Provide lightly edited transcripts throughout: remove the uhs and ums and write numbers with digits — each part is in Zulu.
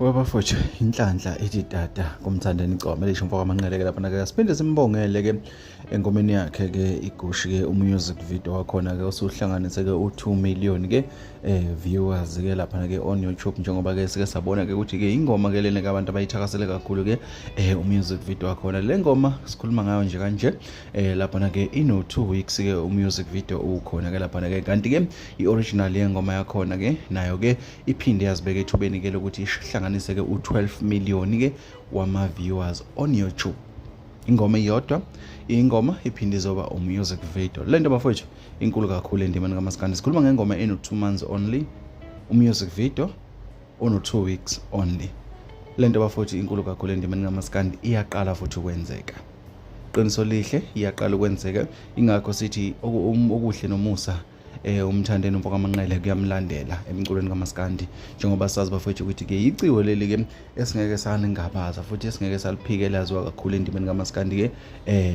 Wabafowethu inhlanhla ethi tata kumthandeni Gcome lisho mfoka amanqeleke lapha ke siphinde simbongele ke engomeni yakhe ke Igushi ke umusic video wakhona ke usuhlanganise ke u2 million ke viewers ke lapha ke on YouTube njengoba ke sike sabona ke ukuthi ke ingoma ke lena ke abantu abayithakasele kakhulu ke umusic video wakhona le ngoma sikhuluma ngayo nje kanje lapha ke ino 2 weeks ke umusic video ukhona ke lapha ke kanti ke ioriginal yengoma yakhona ke nayo ke iphinde yazibeke ethubeni ke lokuthi ihlanganise ke u12 million ke wama viewers on YouTube. Ingoma iyodwa ingoma iphinde izoba umusic video. Lento bafowethu inkulu kakhulu endimani kaMaskandi. Sikhuluma ngengoma eno 2 months only, umusic video ono 2 weeks only. Lento bafowethu inkulu kakhulu endimani kaMaskandi iyaqala futhi ukwenzeka. Qiniso lihle iyaqala ukwenzeka ingakho sithi okuhle nomusa umthandeni mfoka amanqele kuyamlandela emculweni kaMaskandi njengoba sazi bafowethu ukuthi ke iciwe leli ke esingeke saningabaza futhi esingeke saliphikelaziwa kakhulu endimeni kaMaskandi ke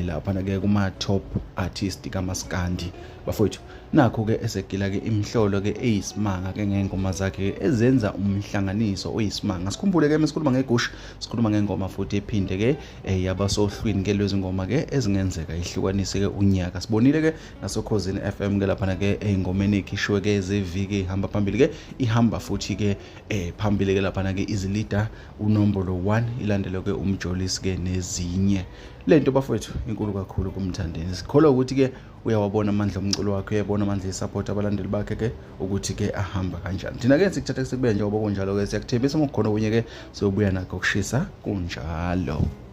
lapha ke kuma top artist kaMaskandi bafowethu nakho ke esegila ke imhlolo ke eyisimanga ke ngengoma zakhe ezenza umhlanganiso oyisimanga. Sikhumbule ke mesikhuluma ngeGush sikhuluma ngengoma futhi ephinde ke yabasohlwini ke lezi ngoma ke ezingenzeka ihlukanise ke unyaka. Sibonile ke nasokhosini FM ke lapha ke ingomeni ikhishwe ke zeviki ihamba phambili ke ihamba futhi ke phambili ke lapha ke izilida unombolo 1 ilandele ke umjolisi ke nezinye. Lento bafowethu inkulu kakhulu kumthandeni. Sikholwa ukuthi ke uyawabona amandla omculo wakhe, uyabona amandla esupport abalandeli bakhe ke ukuthi ke ahamba kanjani. Thina ke sikuthatha sekube njengoba kunjalo ke siyakuthembisa ngokukhona kunye ke sobuya nakho kushisa kunjalo.